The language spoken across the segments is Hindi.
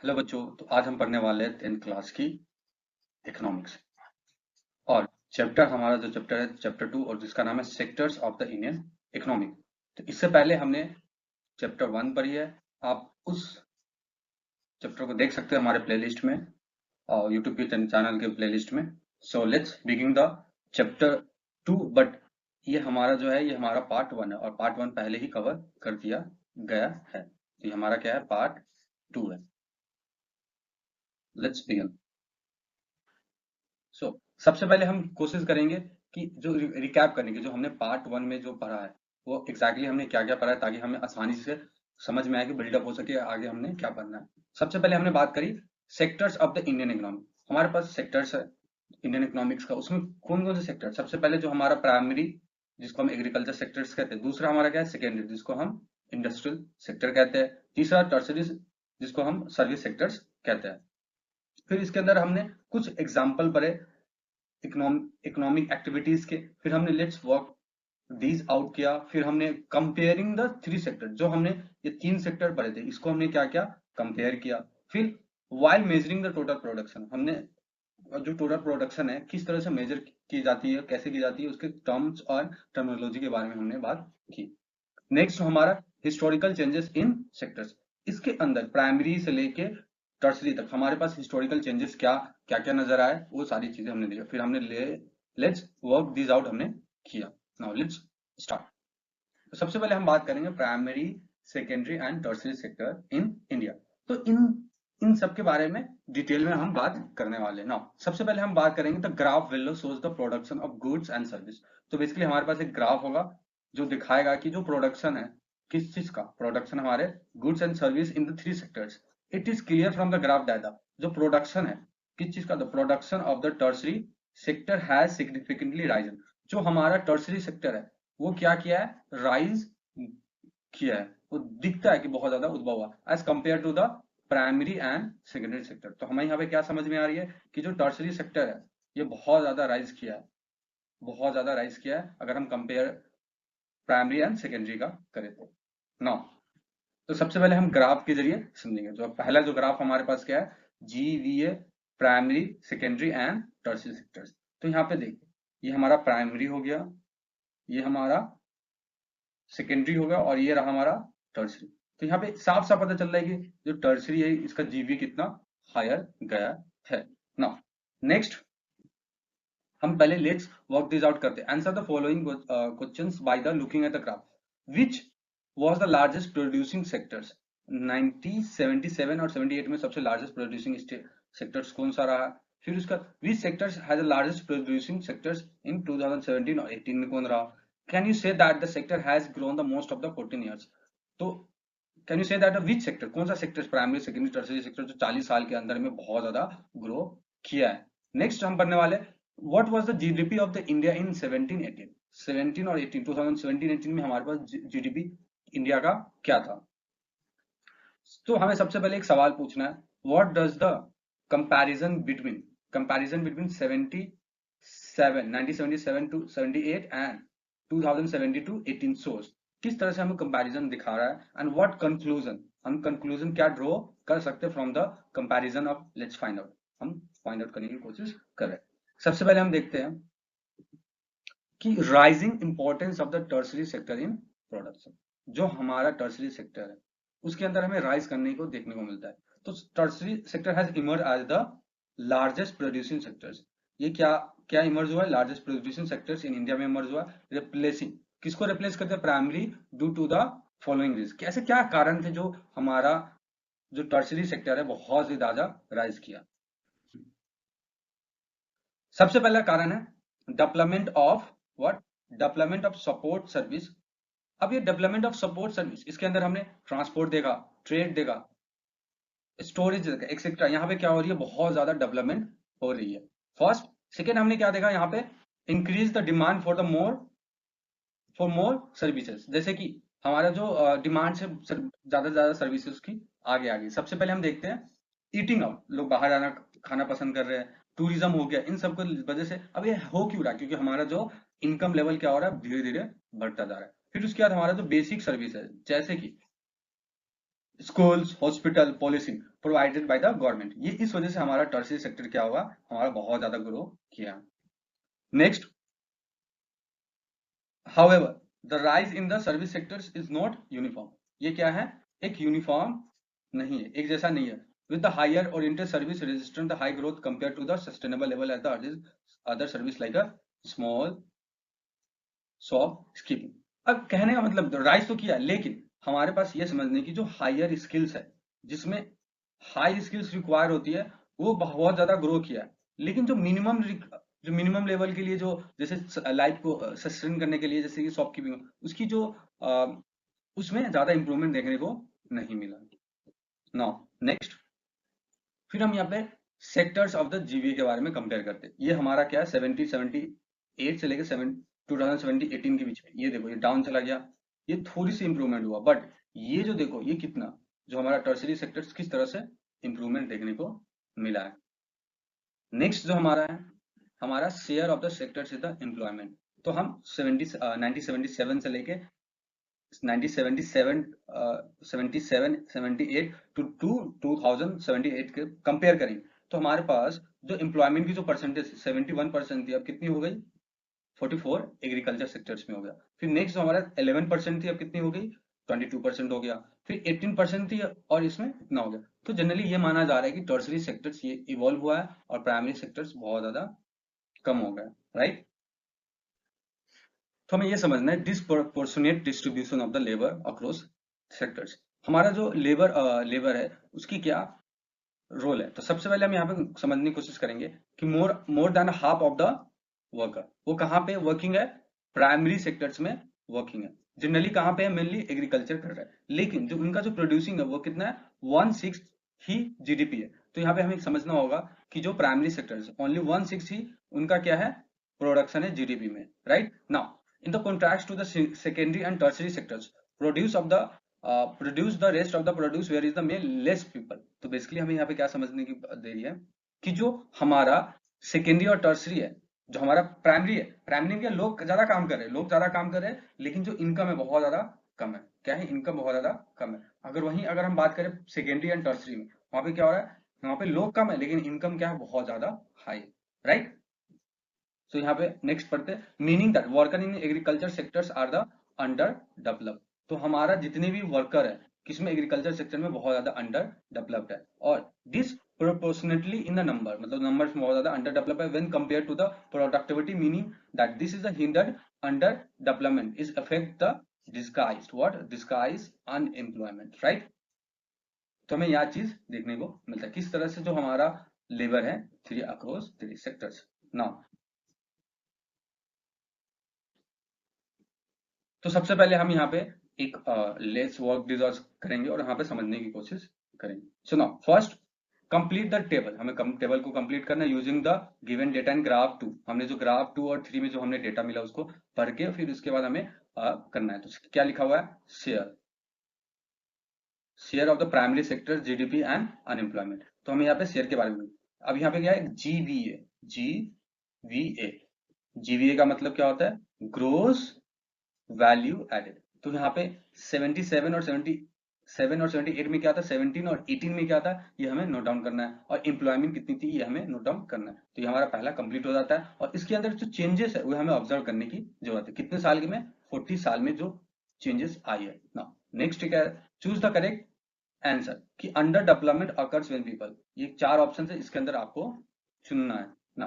हेलो बच्चों, तो आज हम पढ़ने वाले हैं 10th क्लास की इकोनॉमिक्स। और चैप्टर हमारा जो चैप्टर है चैप्टर 2, और जिसका नाम है sectors of the Indian economy. तो इससे पहले हमने चैप्टर 1 पढ़ी है। आप उस चैप्टर को देख सकते हैं हमारे प्लेलिस्ट में और यूट्यूब के चैनल के प्लेलिस्ट में। So let's begin the chapter 2। But ये हमारा जो है, ये हमारा पार्ट 1 है, और पार्ट 1 पहले ही कवर कर दिया गया है। तो ये हमारा क्या है, पार्ट 2 है। Let's begin. सबसे पहले हम कोशिश करेंगे कि जो रिकैप करने की, जो हमने पार्ट 1 में जो पढ़ा है वो एग्जैक्टली हमने क्या क्या पढ़ा है, ताकि हमें आसानी से समझ में आए कि बिल्डअप हो सके आगे हमने क्या पढ़ना है। सबसे पहले हमने बात करी sectors of the Indian economy. हमारे पास सेक्टर्स है इंडियन इकोनॉमिक्स का। उसमें कौन कौन से सेक्टर? सबसे पहले जो हमारा प्राइमरी, जिसको हम एग्रीकल्चर सेक्टर्स कहते हैं। दूसरा हमारा क्या है, सेकेंडरी, जिसको हम इंडस्ट्रियल सेक्टर कहते हैं। तीसरा टर्सरी, जिसको हम सर्विस सेक्टर्स कहते हैं। फिर इसके अंदर हमने कुछ एग्जाम्पल पढ़े इकोनॉमिक एक्टिविटीज के। फिर हमने लेट्स वर्क दीज आउट किया। फिर हमने कंपेयरिंग द थ्री सेक्टर, जो हमने ये 3 सेक्टर पढ़े थे, इसको हमने क्या क्या कंपेयर किया। फिर while measuring the total production, हमने जो टोटल प्रोडक्शन है किस तरह से मेजर की जाती है, कैसे की जाती है, उसके टर्म्स और टर्मिनोलॉजी के बारे में हमने बात की। नेक्स्ट हमारा हिस्टोरिकल चेंजेस इन सेक्टर्स। इसके अंदर प्राइमरी से लेके टर्सरी तक हमारे पास हिस्टोरिकल चेंजेस क्या क्या क्या नजर आए, वो सारी चीजें हमने देखा। फिर हमने लेट्स वर्क दिस आउट हमने किया। Now let's start. सबसे पहले हम बात करेंगे primary, secondary and tertiary sector in India. तो इन इन सब के बारे में डिटेल में हम बात करने वाले हैं। नाउ सबसे पहले हम बात करेंगे the graph willow shows the production of goods and service. तो बेसिकली हमारे पास एक ग्राफ होगा जो दिखाएगा कि जो प्रोडक्शन है किस चीज का, प्रोडक्शन हमारे goods and service in the 3 sectors. It is clear from the graph data, जो प्रोडक्शन है किस चीज का, the production of the tertiary sector has significantly Ryzen. जो हमारा टर्सरी सेक्टर है वो क्या किया है, राइज किया है। वो दिखता है कि बहुत ज्यादा उद्भव हुआ as compared to the primary and secondary sector. तो हमें यहाँ पे क्या समझ में आ रही है कि जो टर्सरी सेक्टर है ये बहुत ज्यादा राइज किया है, बहुत ज्यादा राइज किया है अगर हम कंपेयर प्राइमरी एंड सेकेंडरी का करें तो। नाउ तो सबसे पहले हम ग्राफ के जरिए समझेंगे। जो पहला जो ग्राफ हमारे पास क्या है, GVA primary, secondary and tertiary sectors. तो यहाँ पे देखिए, ये हमारा प्राइमरी हो गया, ये हमारा सेकेंडरी होगा, और ये रहा हमारा टर्सरी। तो यहाँ पे साफ साफ पता चल रहा है कि जो टर्सरी है इसका जीवी कितना हायर गया है। नाउ नेक्स्ट हम पहले लेट्स वर्क दिस आउट करते हैं। Answer the following questions by the looking at the graph. Which was the largest producing sectors? 1977 और 78 में सबसे लार्जेस्ट प्रोड्यूसिंग सेक्टर्स कौन सा रहा? फिर उसका which sectors has the largest producing sectors in 2017 और 18 में कौन रहा? Can you say that the sector has grown the most of the 14 years? तो can you say that which sector, कौन सा sector, primary, secondary, tertiary sector जो 40 साल के अंदर में बहुत ज्यादा ग्रो किया है? नेक्स्ट हम पढ़ने वाले what was the GDP of the India in 17 18? 17 और 18, 2017 18 में हमारे पास जीडीपी इंडिया का क्या था? तो हमें सबसे पहले एक सवाल पूछना है, what does the comparison between 1977 to 78 and 2070 to 18 source? किस तरह से हमें कंपैरिजन दिखा रहा है, एंड व्हाट कंक्लूजन, हम कंक्लूजन क्या ड्रॉ कर सकते हैं from the comparison of, let's find out. हम फाइंड आउट करने की कोशिश कर रहे हैं। सबसे पहले हम देखते हैं कि rising importance of the tertiary sector in production. जो हमारा टर्सरी सेक्टर है उसके अंदर हमें राइज करने को देखने को मिलता है। तो tertiary sector has emerge as the largest producing sectors. ये क्या क्या इमर्ज हुआ है, largest producing sectors in India में इमर्ज हुआ, रिप्लेसिंग, किसको रिप्लेस करते हैं, primary, due to the following reason. कैसे, क्या कारण थे जो हमारा जो टर्सरी सेक्टर है बहुत ही ज्यादा राइज किया? सबसे पहला कारण है development of what, development of support service. अब ये डेवलपमेंट ऑफ सपोर्ट सर्विस, इसके अंदर हमने ट्रांसपोर्ट देगा, ट्रेड देगा, स्टोरेज देगा, एक्सेट्रा। यहाँ पे क्या हो रही है, बहुत ज्यादा डेवलपमेंट हो रही है। फर्स्ट, सेकेंड हमने क्या देखा यहाँ पे, increase the demand for more services. जैसे कि हमारा जो डिमांड से ज्यादा से ज्यादा सर्विसेज की आगे आ गई। सबसे पहले हम देखते हैं ईटिंग आउट, लोग बाहर जाना खाना पसंद कर रहे हैं, टूरिज्म हो गया, इन सब की वजह से। अब ये हो क्यों रहा है, क्योंकि हमारा जो इनकम लेवल क्या हो रहा है, धीरे धीरे बढ़ता जा रहा है। फिर उसके बाद हमारा जो बेसिक सर्विस है, जैसे कि schools, hospital, policing provided by the government. ये इस वजह से हमारा टर्शियरी सेक्टर क्या होगा, हमारा बहुत ज्यादा ग्रो किया। Next, however the rise in the service sectors is not uniform। ये क्या है, एक यूनिफॉर्म नहीं है, एक जैसा नहीं है। with the higher oriented service registered the high growth compared to the sustainable level at the other service like a small shopkeeping. अब कहने का मतलब राइज तो किया, लेकिन हमारे पास ये समझने की जो हायर स्किल्स है, जिसमें हाई स्किल्स रिक्वायर होती है, वो बहुत ज्यादा ग्रो किया है। लेकिन जो मिनिमम लेवल के लिए, जो जैसे लाइफ को सस्टेन करने के लिए, जैसे कि शॉपकीपिंग, उसकी जो उसमें ज्यादा इंप्रूवमेंट देखने को नहीं मिला। नाउ नेक्स्ट, फिर हम यहाँ पे सेक्टर्स ऑफ द जीवीए के बारे में कंपेयर करते हैं। ये हमारा क्या है, 78 से लेकर 2017-18 के बीच में, ये देखो ये डाउन चला गया, ये थोड़ी सी इंप्रूवमेंट हुआ, बट ये जो देखो ये कितना, जो हमारा टर्सरी सेक्टर्स किस तरह से इंप्रूवमेंट देखने को मिला है। नेक्स्ट जो हमारा है, हमारा share of the sectors is the employment. तो हम 1977 से लेके 1977 77 78 टू 2078 के कंपेयर करेंगे, तो हमारे पास जो एम्प्लॉयमेंट की जो परसेंटेज 71% थी, अब कितनी हो गई, 44 एग्रीकल्चर सेक्टर्स में हो गया। फिर नेक्स्ट जो हमारा 11% थी, अब कितनी हो गई, 22% हो गया। फिर 18% थी और इसमें इतना हो गया। तो जनरली ये माना जा रहा है कि टर्सरी सेक्टर्स ये इवॉल्व हुआ है और प्राइमरी सेक्टर्स बहुत ज्यादा कम हो गया, राइट। तो हमें ये समझना है disproportionate distribution of the labour across sectors. हमारा जो लेबर है उसकी क्या रोल है। तो सबसे पहले हम यहाँ पे समझने की कोशिश करेंगे कि more than half of the worker वो कहाँ पे वर्किंग है, प्राइमरी सेक्टर्स में वर्किंग है। जनरली कहाँ पे है, मेनली एग्रीकल्चर कर रहा है, लेकिन जो उनका जो प्रोड्यूसिंग है वो कितना है, 1/6 ही जीडीपी है। तो यहाँ पे हमें समझना होगा कि जो प्राइमरी सेक्टर्स ओनली 1/6 ही उनका क्या है, प्रोडक्शन है जीडीपी में, right. Now in the contrast to the secondary and tertiary sectors, produce the rest of the produce where is the main less people. तो बेसिकली हमें यहाँ पे क्या समझने की देरी है कि जो हमारा सेकेंडरी और टर्सरी है, जो हमारा प्राइमरी है, प्राइमरी के लोग ज्यादा काम कर रहे हैं, लेकिन जो इनकम है बहुत ज्यादा कम है। क्या है, इनकम बहुत ज्यादा कम है। अगर हम बात करें सेकेंडरी एंड टर्सरी में, वहां पे क्या हो रहा है, वहां पे लोग कम है लेकिन इनकम क्या है, बहुत ज्यादा हाई, राइट। तो यहाँ पे नेक्स्ट पढ़ते हैं, meaning that worker in agriculture sectors are the under developed. तो हमारा जितने भी वर्कर है किसमें, एग्रीकल्चर सेक्टर में बहुत ज्यादा अंडर डेवलप्ड है, और disproportionately in the number, मतलब नंबर में बहुत ज्यादा अंडर डेवलप है when compared to the productivity, meaning that this is a hindered under development is affect the disguised unemployment, right। तो हमें यह चीज देखने को मिलता है किस तरह से जो हमारा लेबर है three across three sectors. Now तो सबसे पहले हम यहाँ पे एक लेस वर्क डिजॉर्ज करेंगे और यहाँ पे समझने की कोशिश करेंगे। So now first complete the table, हमें टेबल को कंप्लीट करना है using the given data in graph 2। हमने जो ग्राफ 2 और 3 में जो हमने डेटा मिला उसको भर के फिर उसके बाद हमें करना है। तो क्या लिखा हुआ है, share of the primary sector GDP and unemployment. तो हमें यहाँ पे शेयर के बारे में, अब यहाँ पे क्या है, जीवीए जीवीए का मतलब क्या होता है, ग्रोस वैल्यू एडेड। तो यहाँ पे 77 और 78 में क्या था, 17 और 18 में क्या था, ये हमें नोट डाउन करना है, और एम्प्लॉयमेंट कितनी थी ये हमें नोट डाउन करना है। तो ये हमारा पहला कंप्लीट हो जाता है, और इसके अंदर जो चेंजेस है वो हमें ऑब्जर्व करने की जरूरत है। कितने साल के में, 40 साल में जो चेंजेस आई है ना। नेक्स्ट क्या है, चूज द करेक्ट आंसर कि under development occurs when people. ये 4 ऑप्शन है, इसके अंदर आपको चुनना है ना।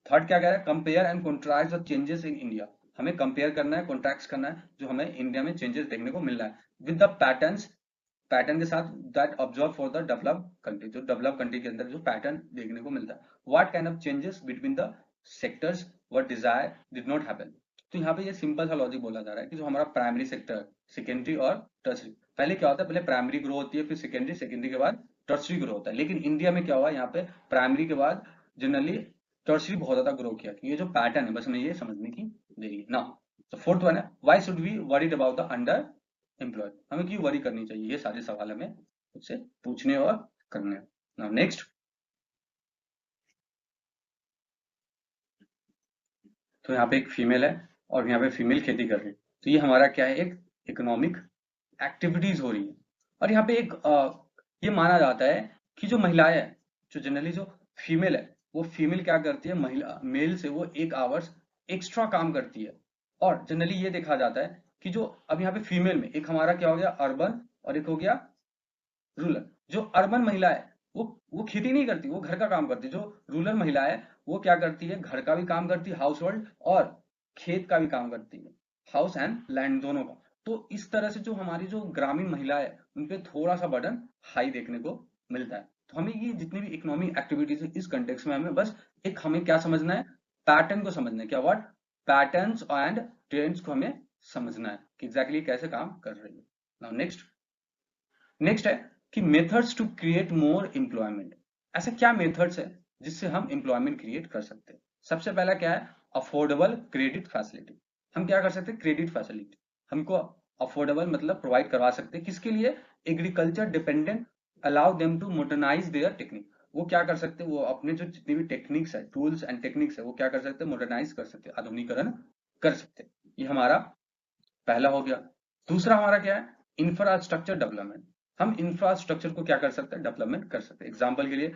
थर्ड क्या कह रहा है, compare and contrast the changes in India. हमें कंपेयर करना है, कॉन्ट्रैक्ट करना है जो हमें इंडिया में चेंजेस देखने को मिल रहा है विद द पैटर्न के साथ that observe for the develop country. जो डेवलप कंट्री के अंदर जो पैटर्न देखने को मिलता है, what kind of changes between the sectors were desire did not happen. तो यहाँ पे ये सिंपल सा लॉजिक बोला जा रहा है कि जो हमारा प्राइमरी सेक्टर, सेकेंडरी और टर्सरी, पहले क्या होता है, पहले प्राइमरी ग्रो होती है, फिर सेकेंडरी के बाद टर्सरी ग्रो होता है। लेकिन इंडिया में क्या हुआ, यहाँ पे प्राइमरी के बाद जनरली टर्सरी बहुत ज्यादा ग्रो किया। ये जो पैटर्न है बस हमें ये समझने की देरी है ना। तो फोर्थ वन है, why should we worried about the under employed. हमें क्यों वरी करनी चाहिए, ये सारे सवाल हमें उससे पूछने और करने। नाउ नेक्स्ट, तो यहाँ पे एक फीमेल है और यहाँ पे फीमेल खेती कर रही है। तो ये हमारा क्या है, एक इकोनॉमिक एक्टिविटीज हो रही है। और यहाँ पे एक ये माना जाता है कि जो महिलाएं हैं, जो जनरली जो फीमेल है, वो फीमेल क्या करती है, महिला मेल से वो 1 आवर्स एक्स्ट्रा काम करती है। और जनरली ये देखा जाता है कि जो अब यहाँ पे फीमेल में एक हमारा क्या हो गया, अर्बन, और एक हो गया रूरल। जो अर्बन महिला है वो खेती नहीं करती, वो घर का काम करती है। जो रूरल महिला है वो क्या करती है, घर का भी काम करती है, हाउस होल्ड, और खेत का भी काम करती है, हाउस एंड लैंड दोनों का। तो इस तरह से जो हमारी जो ग्रामीण महिला है उन पे थोड़ा सा बर्डन हाई देखने को मिलता है। तो हमें ये जितनी भी इकोनॉमिक एक्टिविटीज है इस कंटेक्स में हमें बस एक हमें क्या समझना है, पैटर्न को समझना है। क्या वर्ड, पैटर्न्स एंड ट्रेंड्स को हमें समझना है कि एग्जैक्टली कैसे काम कर रही है। नाउ नेक्स्ट है कि methods to create more employment. ऐसे क्या मेथड्स है जिससे हम एम्प्लॉयमेंट क्रिएट कर सकते हैं। सबसे पहला क्या है, अफोर्डेबल क्रेडिट फैसिलिटी। हम क्या कर सकते हैं, क्रेडिट फैसिलिटी हमको अफोर्डेबल मतलब प्रोवाइड करवा सकते हैं। किसके लिए, agriculture dependent, allow them to modernise their technique. वो क्या कर सकते हैं, वो अपने जो जितनी भी टेक्निक्स है, टूल्स एंड टेक्निक्स है, वो क्या कर सकते हैं, मॉडर्नाइज कर सकते हैं, आधुनिकीकरण कर सकते हैं। ये हमारा पहला हो गया। दूसरा हमारा क्या है, इंफ्रास्ट्रक्चर डेवलपमेंट। हम इंफ्रास्ट्रक्चर को क्या कर सकते हैं, डेवलपमेंट कर सकते हैं। एग्जाम्पल के लिए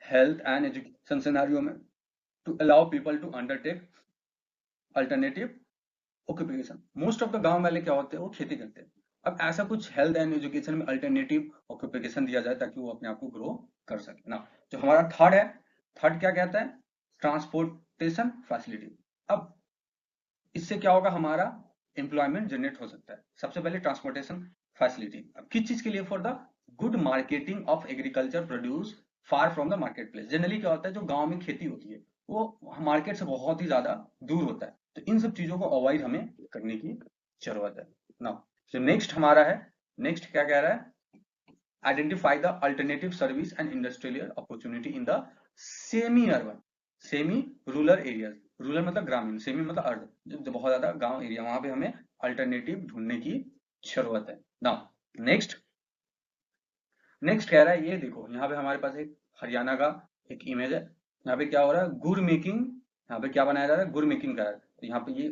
हेल्थ एंड एजुकेशन सिनेरियो में to allow people to undertake alternative occupation. Most of the गांव वाले क्या होते हैं, वो खेती करते हैं। अब ऐसा कुछ हेल्थ एंड एजुकेशन में अल्टरनेटिव ऑक्यूपेशन दिया जाए ताकि वो अपने आप को ग्रो कर सके ना। जो हमारा थर्ड है, थर्ड क्या कहता है, ट्रांसपोर्टेशन फैसिलिटी। अब इससे क्या होगा, हमारा एम्प्लॉयमेंट जनरेट हो सकता है। सबसे पहले ट्रांसपोर्टेशन फैसिलिटी, अब किस चीज के लिए, for the good marketing of agriculture produce far from the market place. Generally क्या होता है, जो गांव में खेती होती है वो मार्केट से बहुत ही ज्यादा दूर होता है, तो इन सब चीजों को अवॉइड हमें करने की जरूरत है ना। जो नेक्स्ट हमारा है, नेक्स्ट क्या कह रहा है, identify the alternative service and industrial opportunity in the semi urban, semi rural areas. Rural मतलब ग्रामीण, सेमी मतलब अर्ध, जो बहुत ज्यादा गांव एरिया, वहां पे हमें अल्टरनेटिव ढूंढने की जरूरत है ना। नेक्स्ट नेक्स्ट कह रहा है, ये देखो यहाँ पे हमारे पास एक हरियाणा का एक इमेज है। यहाँ पे क्या हो रहा है, गुड़ मेकिंग, यहाँ पे क्या बनाया जा रहा है, गुड़ मेकिंग का है। तो यहाँ पे ये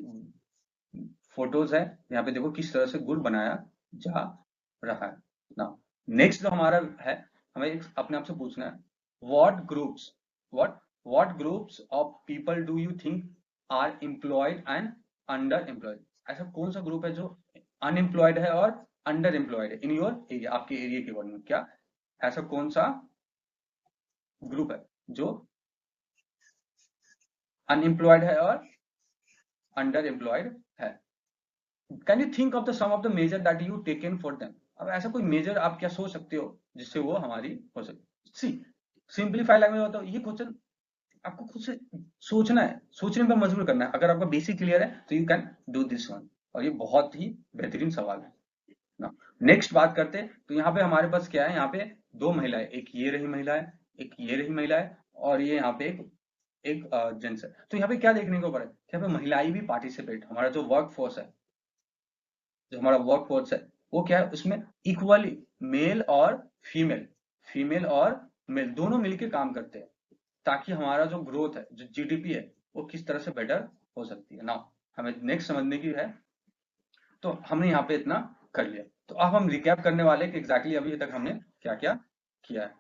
फोटोज है, यहाँ पे देखो किस तरह से गुड़ बनाया जा रहा है ना। नेक्स्ट जो हमारा है, हमें अपने आप से पूछना है, what groups what what groups of people do you think are employed and under employed. ऐसा कौन सा ग्रुप है जो अनएम्प्लॉयड है और अंडर एम्प्लॉयड है इन योर एरिया, आपके एरिया के वर्ड में। क्या ऐसा कौन सा ग्रुप है जो अनएम्प्लॉयड है और अंडर एम्प्लॉयड है। Can you think of the some of the major that you taken for them. अब ऐसा कोई मेजर आप क्या सोच सकते हो जिससे वो हमारी हो सके। सी सिंपलीफाई लैंग्वेज होता है, ये क्वेश्चन आपको खुद से सोचना है, सोचने पर मजबूर करना है। अगर आपका बेसिक क्लियर है तो you can do this one, और ये बहुत ही बेहतरीन सवाल है ना। नेक्स्ट बात करते हैं, तो यहाँ पे हमारे पास क्या है, यहाँ पे दो महिलाएं, एक ये रही महिला है, एक ये रही महिला है, और ये यहाँ पे एक एक जेंट्स है। तो यहाँ पे क्या देखने को पड़ा, यहाँ पे महिलाएं भी पार्टिसिपेट, हमारा जो वर्क फोर्स है, जो हमारा वर्क फोर्स है वो क्या है, उसमें इक्वली मेल और फीमेल, फीमेल और मेल दोनों मिलके काम करते हैं, ताकि हमारा जो ग्रोथ है, जो जीडीपी है, वो किस तरह से बेटर हो सकती है ना। हमें नेक्स्ट समझने की है। तो हमने यहाँ पे इतना कर लिया, तो अब हम रिकैप करने वाले कि एग्जैक्टली अभी तक हमने क्या क्या किया है।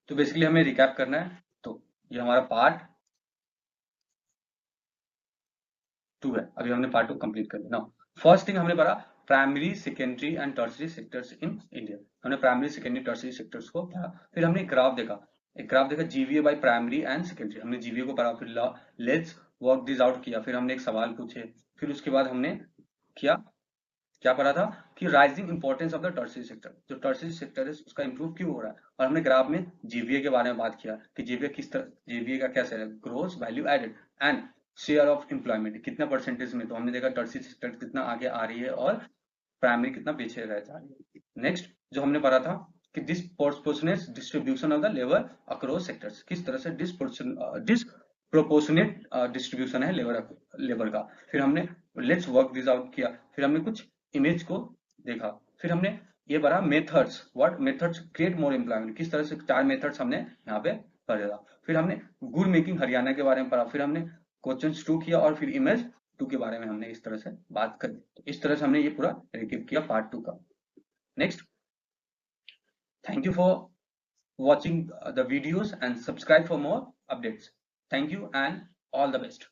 तो बेसिकली हमें रिकैप करना है, तो ये हमारा पार्ट 2 है। अभी हमने पार्ट 2 कंप्लीट कर लिया ना। फर्स्ट थिंग हमने पढ़ा primary secondary and tertiary sectors in India. हमने प्राइमरी सेकेंडरी टर्सरी सेक्टर्स को पढ़ा। फिर हमने एक ग्राफ देखा GVA by primary and secondary, हमने जीवीए को पढ़ा। फिर लेट्स वर्क दिस आउट किया, फिर हमने एक सवाल पूछे, फिर उसके बाद हमने किया क्या पढ़ा था कि rising importance of the tertiary sector, जो टर्सरी सेक्टर है उसका इंप्रूव क्यों हो रहा है। और हमने ग्राफ में जीवीए के बारे में बात किया कि जीवीए किस तरह, जीवीए का क्या है, growth value added and share of employment कितना परसेंटेज में। तो हमने देखा टर्सरी सेक्टर कितना आगे आ रही है और प्राइमरी कितना पीछे रह जा रही है। नेक्स्ट जो हमने पढ़ा था कि disproportionate distribution of the labour across sectors, किस तरह से डिस्प्रोपोर्शनेट डिस्ट्रीब्यूशन है लेबर का। फिर हमने लेट्स वर्क दिस आउट किया, फिर हमने कुछ इमेज को देखा, फिर हमने ये पढ़ा methods, what methods create more employment, किस तरह से 4 मेथड्स हमने यहाँ पे पढ़ा था। फिर हमने गुड मेकिंग हरियाणा के बारे में पढ़ा, फिर हमने क्वेश्चन 2 किया, और फिर इमेज 2 के बारे में हमने इस तरह से बात करी। तो इस तरह से हमने ये पूरा रिकेप किया पार्ट 2 का। Next, thank you for watching the videos and subscribe for more updates. Thank you and all the best.